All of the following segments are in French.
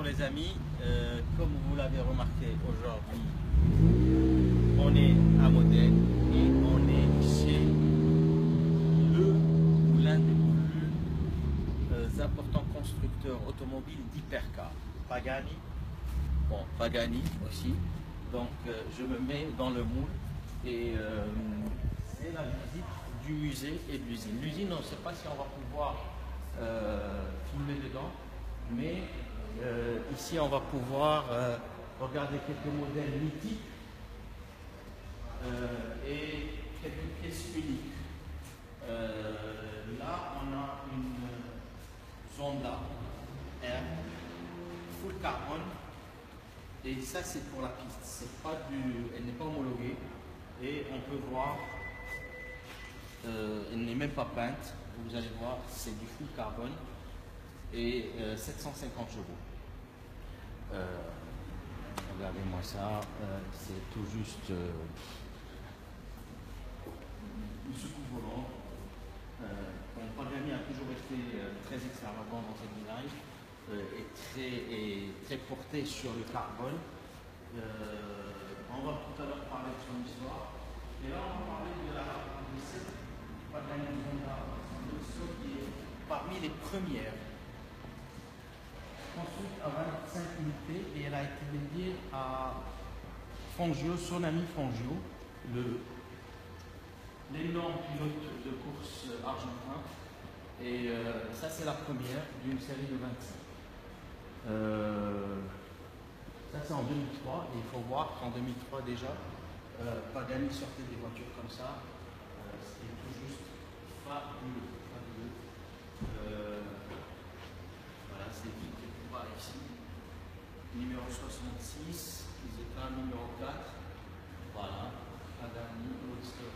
Bonjour les amis, comme vous l'avez remarqué aujourd'hui, on est à Modène et on est chez le ou l'un des plus importants constructeurs automobiles d'hypercars, Pagani. Bon, Pagani aussi, donc je me mets dans le moule et c'est la visite du musée et de l'usine. L'usine, on ne sait pas si on va pouvoir filmer dedans, mais ici on va pouvoir regarder quelques modèles mythiques et quelques pièces uniques. Là on a une Zonda R full carbone et ça c'est pour la piste, c'est pas elle n'est pas homologuée et on peut voir elle n'est même pas peinte, vous allez voir c'est du full carbone et 750 chevaux. Regardez-moi ça, c'est tout juste une soucoupe volant. Pagani a toujours été très extravagant dans cette design et très porté sur le carbone. On va tout à l'heure parler de son histoire. Et là, on va parler de cette Pagani Zonda qui est parmi les premières, construite à 25 unités et elle a été dédiée à Fangio, son ami Fangio, l'énorme pilote de course argentin. Et ça c'est la première d'une série de 25. Ça c'est en 2003 et il faut voir qu'en 2003 déjà, Pagani sortait des voitures comme ça. C'était tout juste fabuleux. Voilà, c'est voir ici. Numéro 66, les états numéro 4. Voilà, Pagani, Roadster F.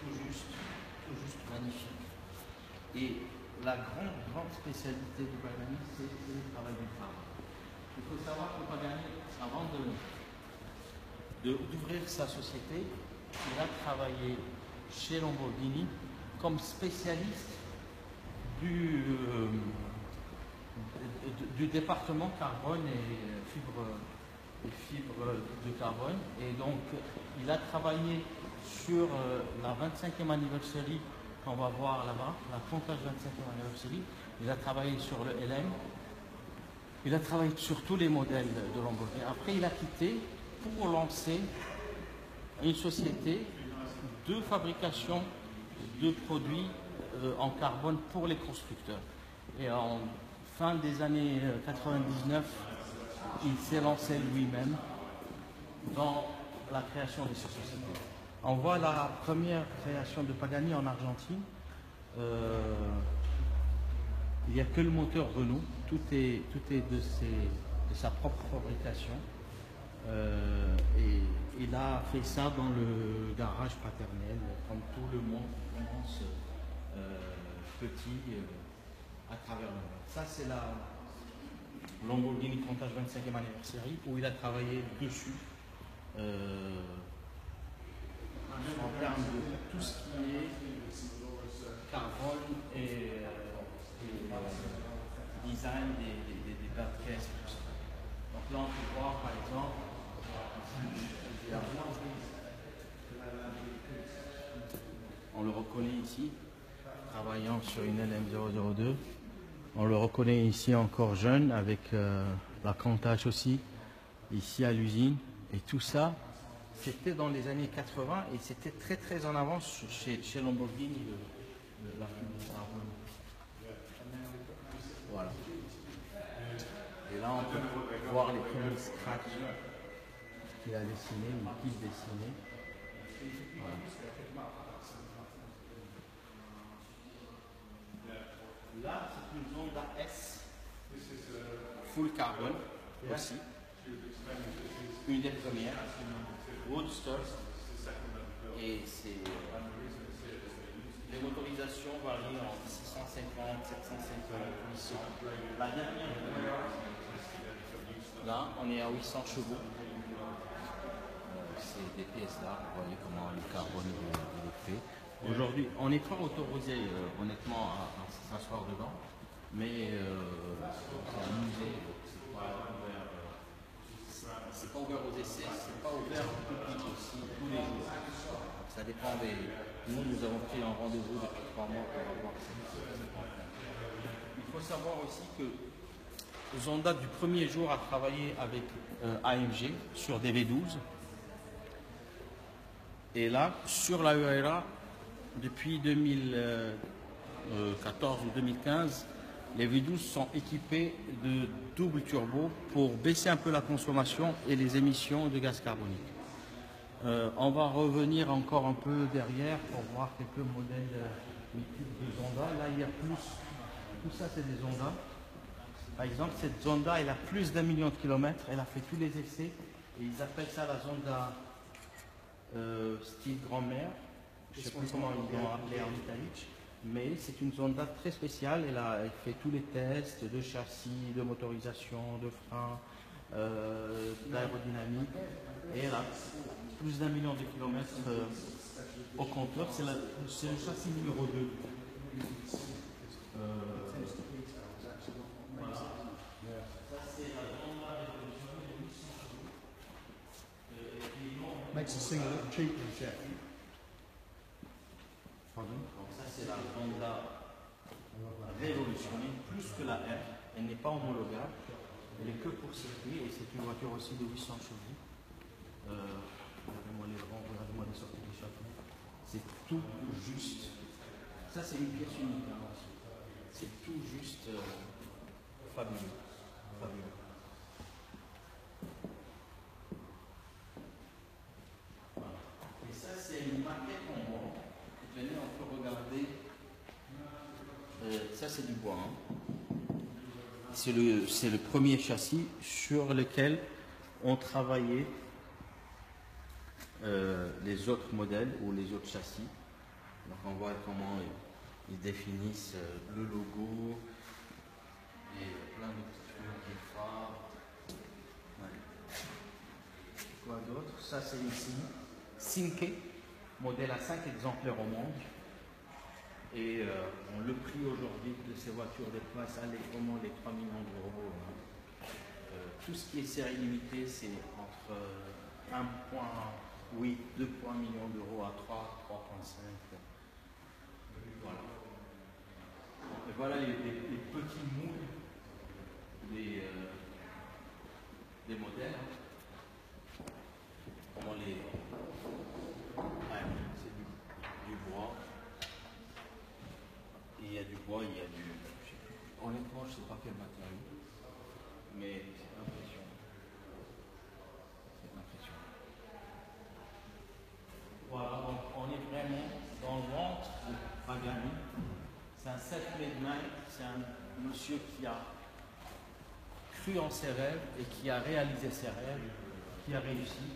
Tout juste magnifique. Et la grande spécialité de Pagani, c'est le travail du phare. Il faut savoir que Pagani, avant d'ouvrir sa société, il a travaillé chez Lamborghini comme spécialiste du département carbone et fibres de carbone. Et donc, il a travaillé sur la 25e anniversary qu'on va voir là-bas, la Countach 25e anniversary. Il a travaillé sur le LM. Il a travaillé sur tous les modèles de Lamborghini. Après, il a quitté pour lancer une société de fabrication de produits en carbone pour les constructeurs. Et en fin des années 99, il s'est lancé lui-même dans la création de ces sociétés. On voit la première création de Pagani en Argentine. Il n'y a que le moteur Renault, tout est de sa propre fabrication. Et il a fait ça dans le garage paternel, comme tout le monde commence petit à travers le monde. Ça c'est la Lamborghini Countach 25e anniversary où il a travaillé dessus en termes de tout ce qui est carbone et design des bas de caisse. Donc là on peut voir par exemple on le reconnaît ici travaillant sur une LM002. On le reconnaît ici encore jeune avec la Countach aussi ici à l'usine. Et tout ça c'était dans les années 80 et c'était très en avance chez Lamborghini la fibre de carbone. Voilà. Et là on peut voir les premiers scratchs qu'il a dessinés ou qu'il dessinait. Voilà. Là, c'est une Zonda S full carbone aussi. Une des premières, Roadster. Et les motorisations varient entre 650, 750, 800. La dernière, là, on est à 800 chevaux. C'est des pièces là, vous voyez comment le carbone est fait. Aujourd'hui, on n'est pas autorisé honnêtement à s'asseoir dedans, mais c'est pas ouvert aux essais, c'est pas ouvert au public aussi tous les jours. Ça dépend des... Nous avons pris un rendez-vous depuis 3 mois pour avoir cette rencontre. Il faut savoir aussi que Zonda du premier jour a travaillé avec AMG sur des V12. Et là, sur la UARA, depuis 2014 ou 2015, les V12 sont équipés de double turbo pour baisser un peu la consommation et les émissions de gaz carbonique. On va revenir encore un peu derrière pour voir quelques modèles mythiques de Zonda. Là, il y a plus. Tout ça, c'est des Zonda. Par exemple, cette Zonda, elle a plus d'1 million de kilomètres. Elle a fait tous les essais. Et ils appellent ça la Zonda style grand-mère. Je ne sais plus comment ils l'ont appelé en italique. Mais c'est une Zonda très spéciale. Elle fait tous les tests de châssis, de motorisation, de frein, d'aérodynamique. Et elle a plus d'1 million de kilomètres au compteur. C'est le châssis numéro 2. Voilà. Ça, c'est la Zonda Revolution de 800 chevaux. Makes the thing a little cheaper, Jeff. Pardon? Donc ça, c'est la Zonda Revolution, plus que la R. Elle n'est pas homologable. Elle est que pour circuit et c'est une voiture aussi de 800 chevaux. Regardez-moi les rangs, regardez-moi les sorties d'échappement. C'est tout juste. Ça, c'est une pièce unique. Hein, c'est tout juste fabuleux. Fabuleux. Voilà. Et ça, c'est une maquette en bois. Tenez, on peut regarder. Ça, c'est du bois. Hein. C'est le premier châssis sur lequel ont travaillé les autres modèles ou les autres châssis. Donc on voit comment ils définissent le logo et plein de petites des phares. Ouais. Quoi d'autre? Ça c'est une Cinque, modèle à 5 exemplaires au monde. Et le prix aujourd'hui de ces voitures dépasse allègrement les 3 millions d'euros. Tout ce qui est série limitée, c'est entre 1,8, 2,1 millions d'euros à 3, 3,5. Voilà. Et voilà les petits moules des modèles. Comment les... Ouais, c'est du bois. Il y a du bois, il y a du... Honnêtement, je ne sais pas quel matériau, mais c'est impressionnant. C'est impressionnant. Voilà, donc on est vraiment dans le ventre de Pagani. C'est un self-made man, c'est un monsieur qui a cru en ses rêves et qui a réalisé ses rêves, qui a réussi.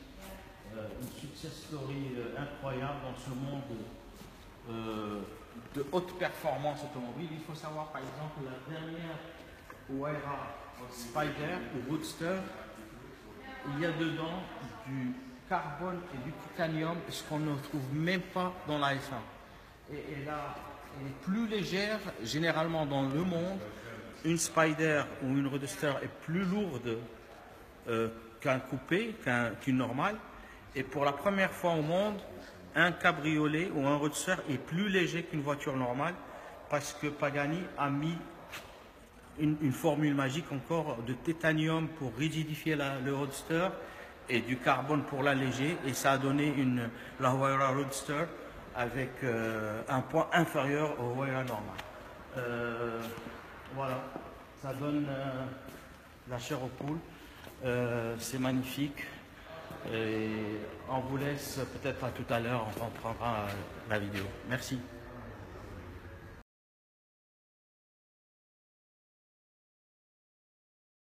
Une success story incroyable dans ce monde de haute performance automobile. Il faut savoir par exemple la dernière Huayra Spider ou Roadster, il y a dedans du carbone et du titanium, ce qu'on ne trouve même pas dans la F1. Et elle est plus légère, généralement dans le monde, une Spider ou une Roadster est plus lourde qu'un coupé, qu'une normale. Et pour la première fois au monde, un cabriolet ou un Roadster est plus léger qu'une voiture normale parce que Pagani a mis une formule magique encore de titanium pour rigidifier le Roadster et du carbone pour l'alléger et ça a donné la Huayra Roadster avec un poids inférieur au Huayra normal. Voilà, ça donne la chair aux poules, c'est magnifique. Et on vous laisse peut-être à tout à l'heure, on reprendra la vidéo. Merci.